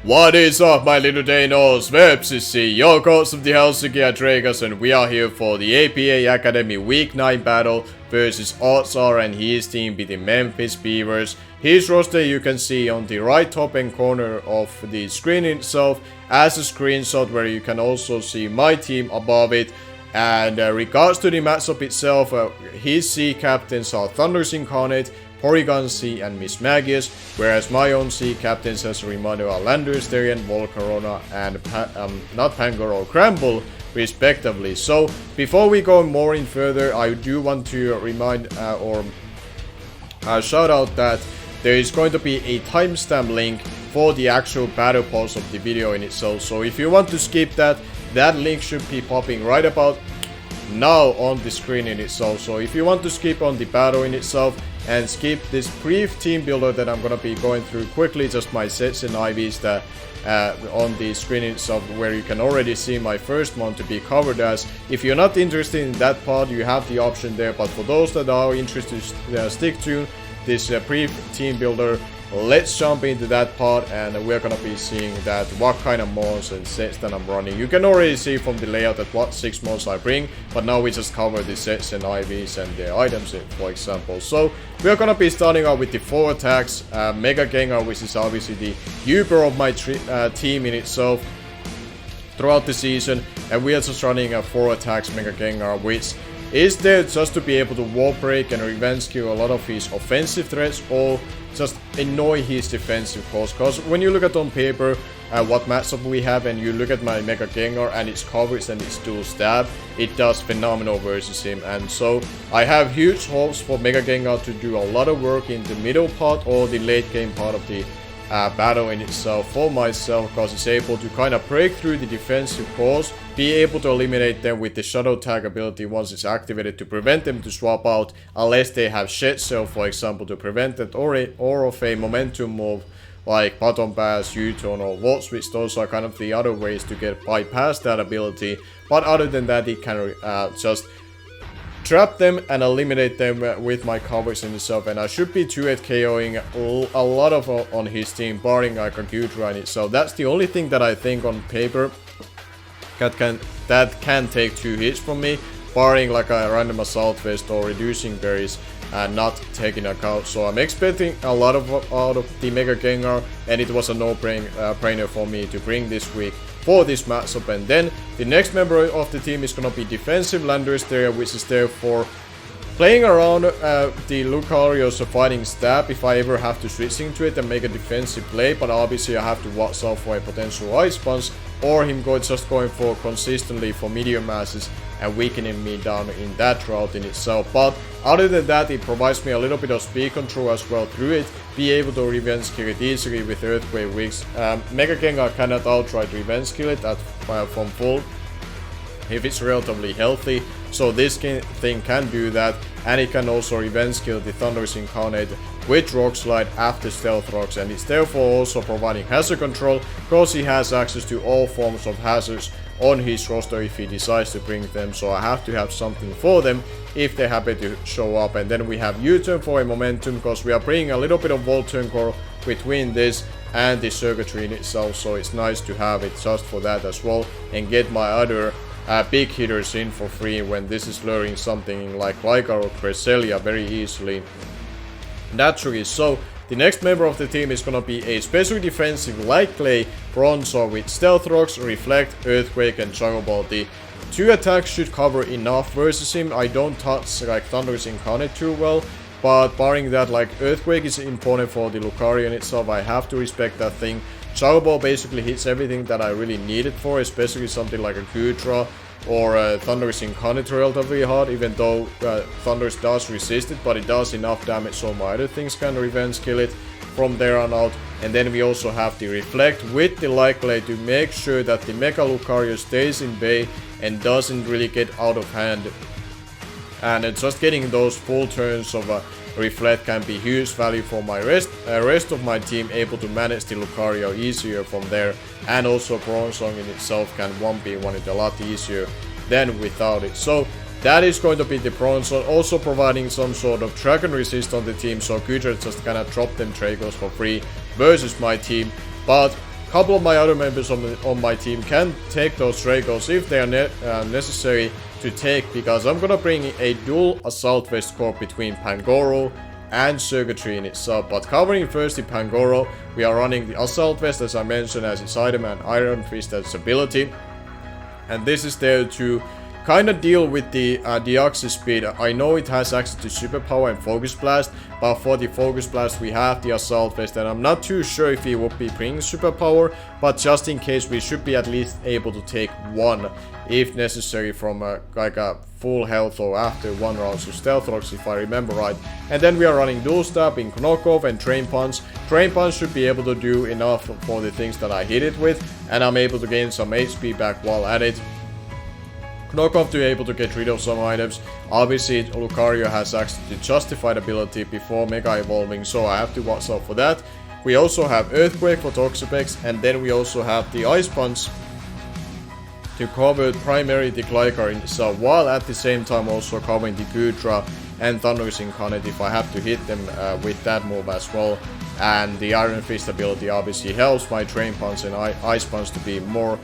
What is up, my little deinos? Vepsis, your coach of the Helsinki Hydreigons, and we are here for the APA Academy Week 9 battle versus OddsAre and his team be the Memphis Bewears. His roster you can see on the right top end corner of the screen itself as a screenshot, where you can also see my team above it. And regards to the matchup itself, his C captains are Thundurus-I, Porygon-C and Miss Magius, whereas my own C captains, as a reminder, are Landorus, Therian, Volcarona and not Pangor or Cramble, respectively. So before we go more in further, I do want to remind or shout out that there is going to be a timestamp link for the actual battle pause of the video in itself. So if you want to skip that, that link should be popping right about now on the screen in itself. So if you want to skip on the battle in itself and skip this brief team builder that I'm gonna be going through quickly, just my sets and IVs that on the screen itself, where you can already see my first one to be covered as. If you're not interested in that part, you have the option there, but for those that are interested, stick to this brief team builder. Let's jump into that part, and we're gonna be seeing that what kind of mods and sets that I'm running. You can already see from the layout that what 6 mods I bring, but now we just cover the sets and IVs and the items, for example. So we're gonna be starting out with the 4 attacks, Mega Gengar, which is obviously the Uber of my team in itself throughout the season, and we are just running a 4 attacks Mega Gengar, which is there just to be able to wall break and revenge kill a lot of his offensive threats, or just annoy his defensive calls. Because when you look at on paper what matchup we have, and you look at my Mega Gengar and its coverage and its dual stab, it does phenomenal versus him. And so I have huge hopes for Mega Gengar to do a lot of work in the middle part or the late game part of the battle in itself for myself, because it's able to kind of break through the defensive calls, be able to eliminate them with the shadow tag ability once it's activated to prevent them to swap out unless they have shed cell, for example, to prevent that, or of a momentum move like button pass, U-turn or volt switch. Those are kind of the other ways to get bypass that ability, but other than that, it can just trap them and eliminate them with my coverage in itself. And I should be 2-8 KOing a lot of on his team, barring like a Gudra in it. So that's the only thing that I think on paper that can take 2 hits from me, barring like a random assault vest or reducing berries and not taking account. So I'm expecting a lot out of the Mega Gengar, and it was a no-brainer for me to bring this week for this matchup. And then the next member of the team is gonna be defensive Landorus there, which is there for playing around the Lucario's fighting stab if I ever have to switch into it and make a defensive play. But obviously I have to watch out for a potential Ice Punch, or him just going for consistently for medium masses and weakening me down in that route in itself. But other than that, it provides me a little bit of speed control as well through it, be able to revenge kill it easily with Earthquake Wicks. Mega Gengar cannot outright revenge kill it from full if it's relatively healthy, so this thing can do that, and it can also revenge kill the Thundurus-I with Rock Slide after Stealth Rocks, and it's therefore also providing hazard control, because he has access to all forms of hazards on his roster if he decides to bring them. So I have to have something for them if they happen to show up. And then we have U-turn for a momentum, because we are bringing a little bit of Volt Turn Core between this and the circuitry in itself, so it's nice to have it just for that as well, and get my other big hitters in for free when this is luring something like Lyca or Cresselia very easily. Naturally, so the next member of the team is gonna be a special defensive like Clay Bronzor with Stealth Rocks, Reflect, Earthquake and Jungle Ball. The 2 attacks should cover enough versus him. I don't touch like Thundurus-I too well, but barring that, like Earthquake is important for the Lucario in itself. I have to respect that thing. Jungle Ball basically hits everything that I really need it for, especially something like a Gudra or Thundurus-I relatively hard, even though Thundurus does resist it, but it does enough damage so my other things can revenge kill it from there on out. And then we also have the Reflect with the Light Clay to make sure that the Mega Lucario stays in bay and doesn't really get out of hand. And just getting those full turns of Reflect can be huge value for my rest of my team, able to manage the Lucario easier from there. And also Bronzong in itself can 1v1 it a lot easier than without it. So that is going to be the Bronzong, also providing some sort of Dragon Resist on the team, so Gudra just gonna drop them Dracos for free versus my team. But couple of my other members on my team can take those Dragos if they are necessary to take, because I'm gonna bring a dual Assault Vest core between Pangoro and Circuitry in itself. But covering first the Pangoro, we are running the Assault Vest as I mentioned as its item, and Iron Fist as ability. And this is there to kind of deal with the Deoxys speed. I know it has access to Superpower and Focus Blast, but for the Focus Blast we have the Assault Vest, and I'm not too sure if it would be bringing Superpower, but just in case we should be at least able to take one if necessary from like a full health or after one round, so Stealth Rocks if I remember right. And then we are running Dual Stab in Knockoff and Train Punch. Train Punch should be able to do enough for the things that I hit it with, and I'm able to gain some HP back while at it. Knockoff to be able to get rid of some items. Obviously Lucario has access to Justified ability before Mega Evolving, so I have to watch out for that. We also have Earthquake for Toxapex, and then we also have the Ice Punch to cover primarily the Gligar in itself, while at the same time also covering the Goodra and Thundurus Incarnate if I have to hit them with that move as well. And the Iron Fist ability obviously helps my Train Punch and Ice Punch to be more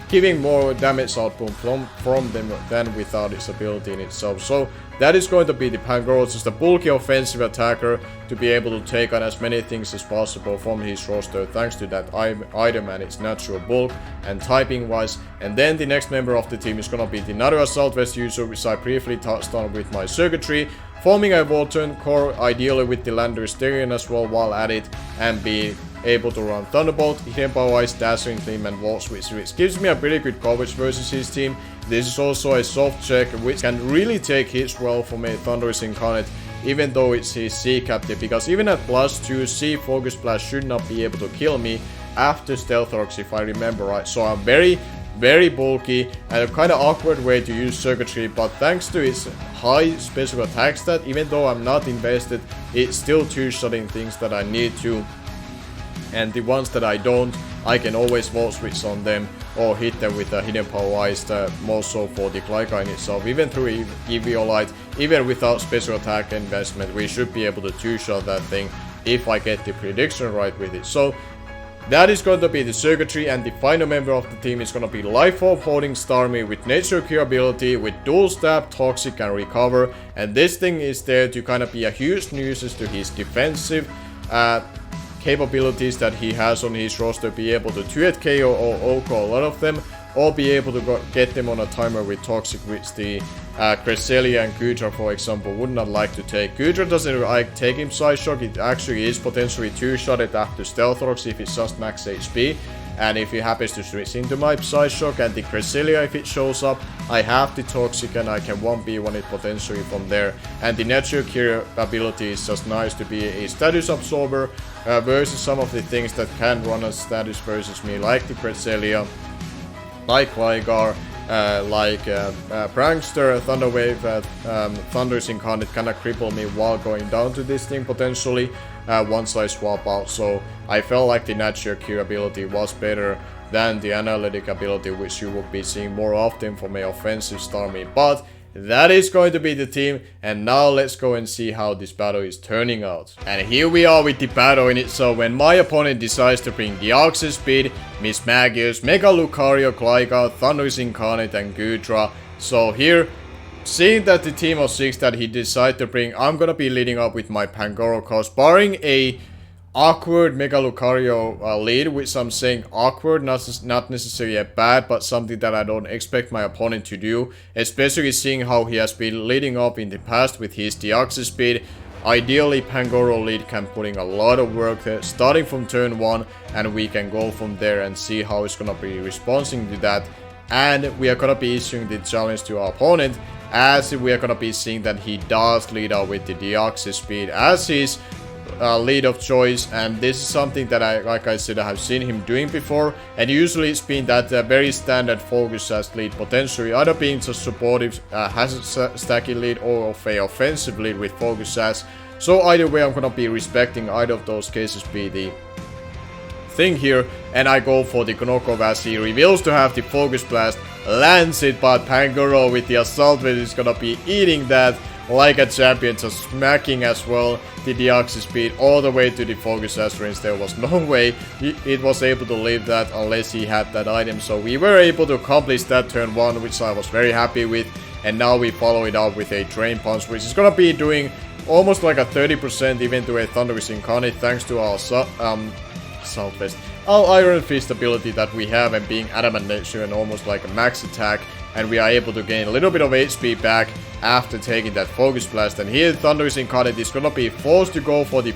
giving more damage output from them than without its ability in itself. So that is going to be the Pangoro, just a bulky offensive attacker to be able to take on as many things as possible from his roster thanks to that item and its natural bulk and typing wise. And then the next member of the team is gonna be the another Assault Vest user, which I briefly touched on with my Circuitry, forming a Volturn core ideally with the Landorus as well while at it, and be able to run Thunderbolt, Hidden Power Ice, Dazzling Gleam and Volt Switch, which gives me a pretty good coverage versus his team. This is also a soft check which can really take hits well for me, Thundurus Incarnate, even though it's his C captive, because even at +2, C Focus Blast should not be able to kill me after Stealth Rocks if I remember right. So I'm very bulky and a kind of awkward way to use Circuitry, but thanks to its high special attack stat, even though I'm not invested, it's still two-shotting things that I need to. And the ones that I don't, I can always Volt Switch on them or hit them with a Hidden Power Ice, more so for the Gligar in itself. Even through Eviolite, even without special attack investment, we should be able to two-shot that thing if I get the prediction right with it. So that is going to be the Circuitry, and the final member of the team is going to be Life Orb holding Starmie with Nature Cure ability, with Dual Stab, Toxic and Recover. And this thing is there to kind of be a huge nuisance to his defensive capabilities that he has on his roster, be able to 2-hit KO or OHKO a lot of them, or be able to get them on a timer with Toxic, which the Cresselia and Goodra for example would not like to take. Goodra doesn't like taking Psy Shock, it actually is potentially two-shotted after Stealth Rocks if it's just max HP. And if he happens to switch into my Psy Shock and the Cresselia if it shows up, I have the Toxic and I can 1v1 it potentially from there. And the Natural Cure ability is just nice to be a status absorber versus some of the things that can run as status versus me, like the Cresselia, like Gligar, like Prankster, Thunderwave, Thundurus Incarnate kinda cripple me while going down to this thing potentially once I swap out. So I felt like the Natural Cure ability was better than the Analytic ability, which you will be seeing more often from a offensive Starmie. But that is going to be the team, and now let's go and see how this battle is turning out. And here we are with the battle in it. So when my opponent decides to bring Deoxys Speed, Mismagius, Mega Lucario, Gligar, Thundurus Incarnate and Goodra. So here, seeing that the team of 6 that he decided to bring, I'm gonna be leading up with my Pangoro, cause barring a awkward Mega Lucario lead, which I'm saying awkward, not necessarily a bad, but something that I don't expect my opponent to do, especially seeing how he has been leading up in the past with his Deoxys Speed. Ideally, Pangoro lead can put in a lot of work there, starting from turn 1, and we can go from there and see how it's gonna be responding to that. And we are gonna be issuing the challenge to our opponent, as we are gonna be seeing that he does lead out with the Deoxys Speed as his lead of choice, and this is something that like I said, I have seen him doing before, and usually it's been that very standard Focus as lead, potentially either being just supportive hazard stacking lead or of a offensive lead with Focus as. So either way, I'm gonna be respecting either of those cases be the thing here, and I go for the Knockoff as he reveals to have the Focus Blast, lands it, but Pangoro with the Assault Vest is gonna be eating that. like a champion, just smacking as well the Deoxys speed all the way to the Focus Astrins. There was no way it was able to live that unless he had that item. So we were able to accomplish that turn 1, which I was very happy with. And now we follow it up with a Drain Punch, which is gonna be doing almost like a 30% even to a Thundurus Incarnate, thanks to our Southwest. Our Iron Fist ability that we have, and being Adamant Nature and almost like a max attack, and we are able to gain a little bit of HP back after taking that Focus Blast. And here Thundurus Incarnate is gonna be forced to go for the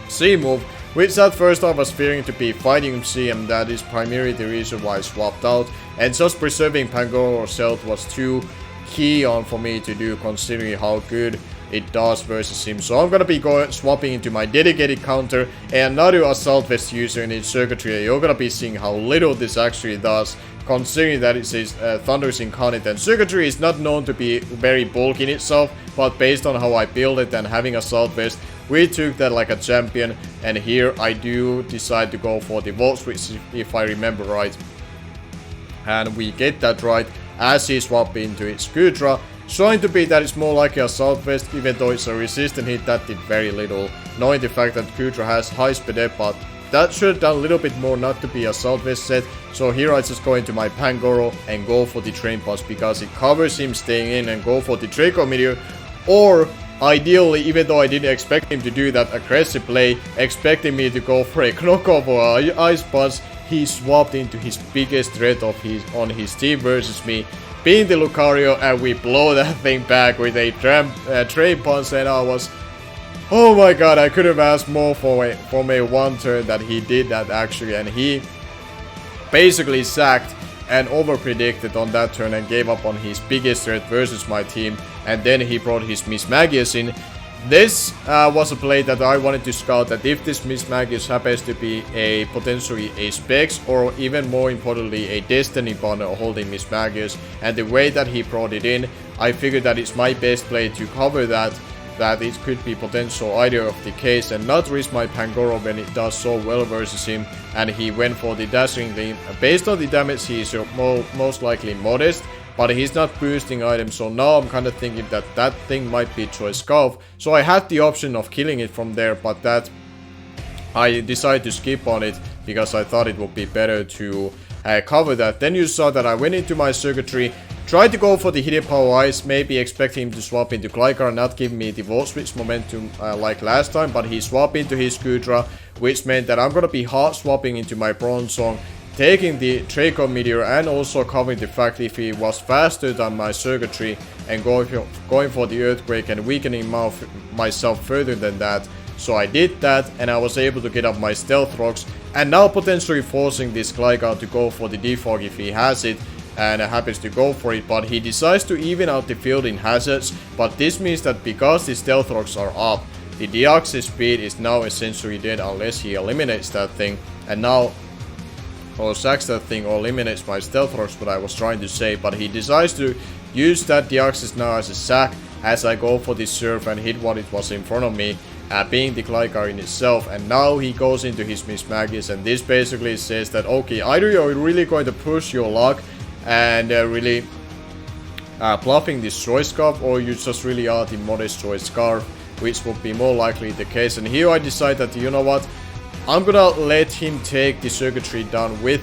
C move, which at first I was fearing to be Fighting C, and that is primarily the reason why I swapped out. And just preserving Pangoro's health was too key on for me to do, considering how good it does versus him. So I'm gonna be swapping into my dedicated counter and another Assault Vest user in its circuitry. You're gonna be seeing how little this actually does, considering that it's his Thundurus Incarnate, and circuitry is not known to be very bulky in itself, but based on how I build it and having Assault Vest, we took that like a champion. And here I do decide to go for the Volt Switch, if I remember right, and we get that right as he swapped into its Kudra, showing to be that it's more like a Assault Vest, even though it's a resistant hit that did very little, knowing the fact that Kudra has high speed, but that should have done a little bit more not to be Assault Vest set. So here I just go into my Pangoro and go for the Drain Punch because it covers him staying in, and go for the Draco Meteor, or ideally, even though I didn't expect him to do that aggressive play, expecting me to go for a knockoff or a Ice Punch, he swapped into his biggest threat on his team versus me, being the Lucario, and we blow that thing back with a Drain Punch. And I was, oh my god, I could have asked more from a one turn that he did that actually, and he basically sacked and over-predicted on that turn and gave up on his biggest threat versus my team. And then he brought his Miss Magius in. This was a play that I wanted to scout, that if this Miss Magius happens to be a potentially a Specs, or even more importantly a Destiny bundle holding Miss Magius, and the way that he brought it in, I figured that it's my best play to cover that it could be potential either of the case, and not risk my Pangoro when it does so well versus him. And he went for the Dashing Gleam. Based on the damage, he is most likely modest, but he's not boosting items, so now I'm kind of thinking that that thing might be Choice Scarf. So I had the option of killing it from there, but that I decided to skip on it because I thought it would be better to cover that. Then you saw that I went into my circuitry, tried to go for the Hidden Power Ice, maybe expecting him to swap into Gligar, not giving me the Volt Switch momentum like last time, but he swapped into his Kudra, which meant that I'm gonna be hard swapping into my Bronzong, taking the Draco Meteor, and also covering the fact if he was faster than my circuitry, and going for the Earthquake and weakening myself further than that. So I did that, and I was able to get up my Stealth Rocks, and now potentially forcing this Gligar to go for the Defog if he has it, and happens to go for it, but he decides to even out the field in hazards. But this means that because the Stealth Rocks are up, the Deoxys speed is now essentially dead unless he eliminates that thing, and now, or sacks that thing, or eliminates my Stealth Rocks, what I was trying to say. But he decides to use that Deoxys now as a sack as I go for this Surf and hit what it was in front of me, being the Gligar in itself. And now he goes into his Miss Magius, and this basically says that okay, either you're really going to push your luck and really bluffing this Choice Scarf, or you just really are the modest Choice Scarf, which would be more likely the case. And here I decide that, you know what, I'm gonna let him take the circuitry down with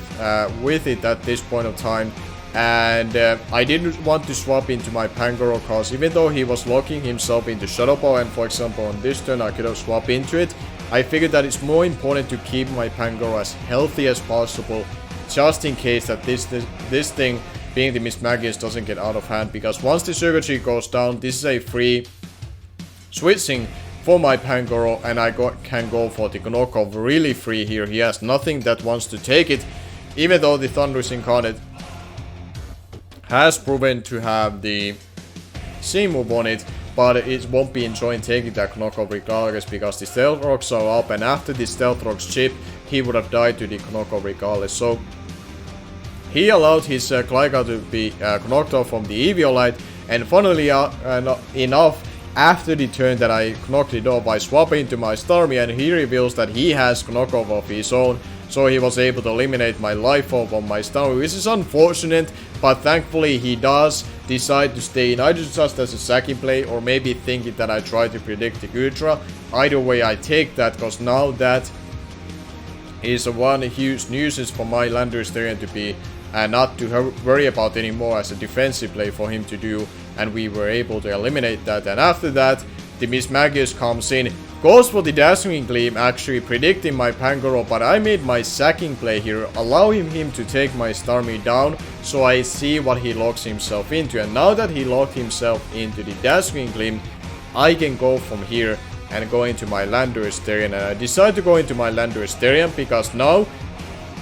it at this point of time. And I didn't want to swap into my Pangoro, cause even though he was locking himself into Shadow Ball, and for example on this turn I could have swapped into it, I figured that it's more important to keep my Pangoro as healthy as possible, just in case that this thing, being the Miss Magius, doesn't get out of hand. Because once the circuitry goes down, this is a free switching for my Pangoro, and I can go for the knockoff really free here. He has nothing that wants to take it, even though the Thundurus Incarnate has proven to have the C move on it, but it won't be enjoying taking that knockoff regardless, because the Stealth Rocks are up, and after the Stealth Rocks chip, he would have died to the knockoff regardless. So he allowed his Gligar to be knocked off from the Eviolite, and funnily enough, after the turn that I knocked it off, I swap into my Starmie, and he reveals that he has knockoff of his own, so he was able to eliminate my life orb on my Starmie, which is unfortunate, but thankfully he does decide to stay in either just as a sacking play or maybe thinking that I try to predict the Gudra. Either way I take that, because now that is one huge nuisance for my Thundurus-I to be not to worry about anymore as a defensive play for him to do, and we were able to eliminate that. And after that, the Mismagius comes in, goes for the Dazzling Gleam, actually predicting my Pangoro, but I made my sacking play here, allowing him to take my Starmie down, so I see what he locks himself into. And now that he locked himself into the Dazzling Gleam, I can go from here and go into my Thundurus-I, and I decide to go into my Thundurus-I because now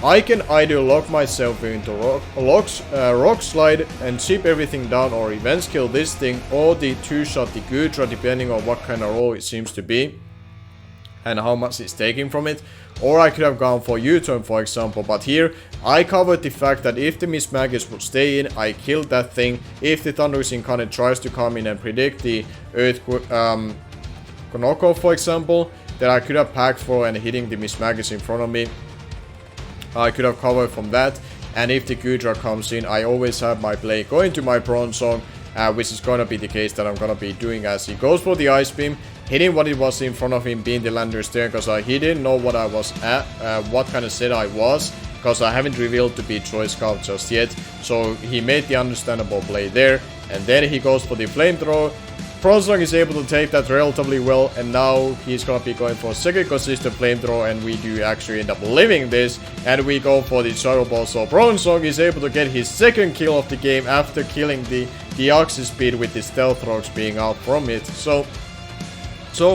I can either lock myself into Rock Slide and chip everything down, or event skill this thing, or the 2-shot the Gudra, depending on what kind of role it seems to be and how much it's taking from it. Or I could have gone for U-turn, for example, but here I covered the fact that if the Mismagius would stay in, I killed that thing. If the Thundurus Incarnate tries to come in and predict the Konoko, for example, that I could have packed for and hitting the Mismagius in front of me, I could have covered from that. And if the Gudra comes in, I always have my play going to my Bronzong, which is going to be the case that I'm going to be doing, as he goes for the Ice Beam, hitting what it was in front of him, being the Thundurus-I, because he didn't know what I was at, what kind of set I was, because I haven't revealed to be Choice Scout just yet. So he made the understandable play there, and then he goes for the Flamethrower. Bronzong is able to take that relatively well, and now he's gonna be going for a second consistent Flamethrower, and we do actually end up living this, and we go for the Shadow Ball. So Bronzong is able to get his second kill of the game after killing the Oxy Speed with the Stealth Rocks being out from it. So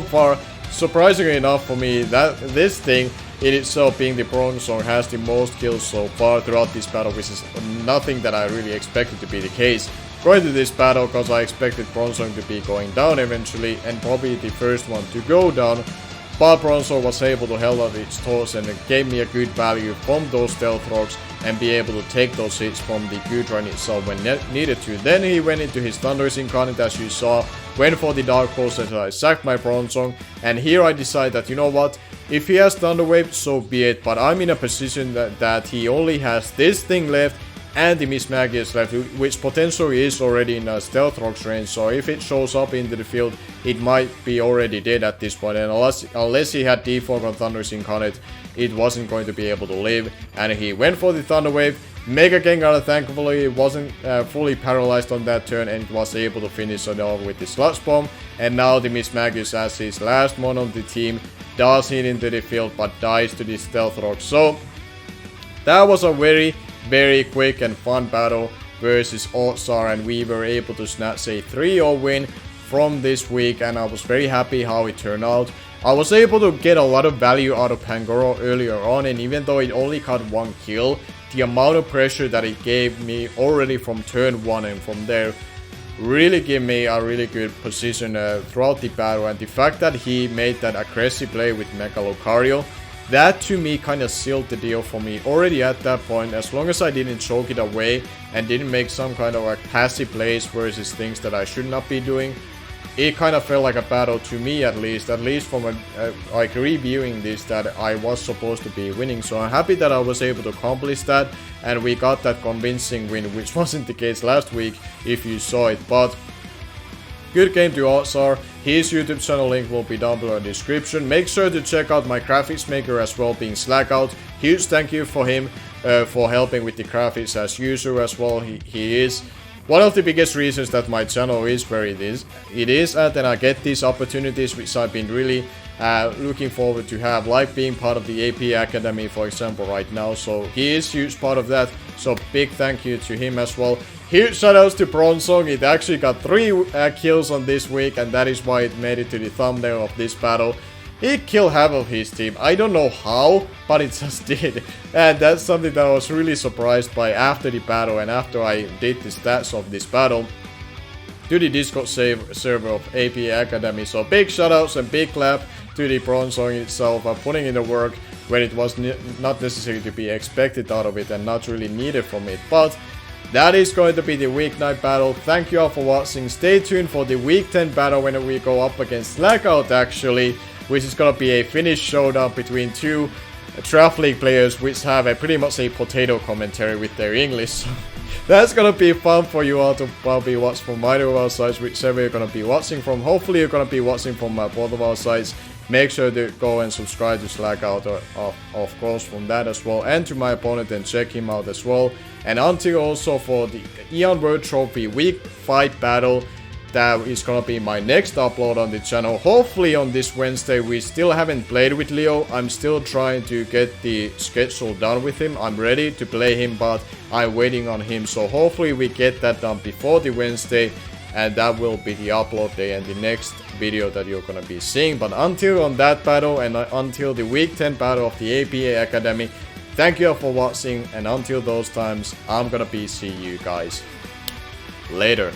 far, surprisingly enough for me, that this thing in itself, being the Bronzong, has the most kills so far throughout this battle, which is nothing that I really expected to be the case going to this battle, because I expected Bronzong to be going down eventually and probably the first one to go down. But Bronzong was able to hold out its toes and it gave me a good value from those Stealth Rocks and be able to take those hits from the Gudra itself when needed to. Then he went into his Thundurus Incarnate, as you saw, went for the Dark Pulse as I sacked my Bronzong, and here I decide that, you know what, if he has Thunder Wave, so be it, but I'm in a position that he only has this thing left and the Mismagius left, which potentially is already in a Stealth Rocks range, so if it shows up into the field, it might be already dead at this point, and unless he had Defog on Thundurus Incarnate, it wasn't going to be able to live. And he went for the Thunder Wave. Mega Gengar, thankfully, wasn't fully paralyzed on that turn, and was able to finish it off with the Sludge Bomb. And now the Mismagius, as his last one on the team, does hit into the field, but dies to the Stealth Rock. So that was a very quick and fun battle versus OddsAre, and we were able to snatch a 3-0 win from this week, and I was very happy how it turned out. I was able to get a lot of value out of Pangoro earlier on, and even though it only got 1 kill, the amount of pressure that it gave me already from turn 1 and from there really gave me a really good position throughout the battle. And the fact that he made that aggressive play with Mega Lucario, that to me kind of sealed the deal for me already at that point. As long as I didn't choke it away and didn't make some kind of like passive plays versus things that I should not be doing, it kind of felt like a battle to me, at least from like reviewing this, that I was supposed to be winning. So I'm happy that I was able to accomplish that, and we got that convincing win, which wasn't the case last week if you saw it. But good game to OddsAre. His YouTube channel link will be down below in the description. Make sure to check out my graphics maker as well, being SlackOut. Huge thank you for him for helping with the graphics as usual as well. He is one of the biggest reasons that my channel is where it is at, and I get these opportunities which I've been really looking forward to have, like being part of the AP Academy, for example, right now. So he is a huge part of that, so big thank you to him as well. Huge shoutouts to Bronzong. It actually got 3 kills on this week, and that is why it made it to the thumbnail of this battle. He killed half of his team. I don't know how, but it just did. And that's something that I was really surprised by after the battle and after I did the stats of this battle to the Discord server of AP Academy. So big shoutouts and big clap to the Bronzong itself for putting in the work when it was not necessary to be expected out of it and not really needed from it. But that is going to be the week 9 battle. Thank you all for watching. Stay tuned for the week 10 battle when we go up against SlackOut, actually, which is going to be a Finnish showdown between two Draft League players which have a pretty much a potato commentary with their English. So that's gonna be fun for you all to probably watch from either of our sites, whichever you're gonna be watching from. Hopefully you're gonna be watching from both of our sites. Make sure to go and subscribe to SlackOut, of course, from that as well, and to my opponent, and check him out as well. And until also for the Eon World Trophy Week 5 battle, that is gonna be my next upload on the channel. Hopefully on this Wednesday. We still haven't played with Leo. I'm still trying to get the schedule done with him. I'm ready to play him, but I'm waiting on him. So hopefully we get that done before the Wednesday, and that will be the upload day and the next video that you're gonna be seeing. But until on that battle, and until the week 10 battle of the APA Academy, thank you all for watching, and until those times, I'm gonna be seeing you guys later.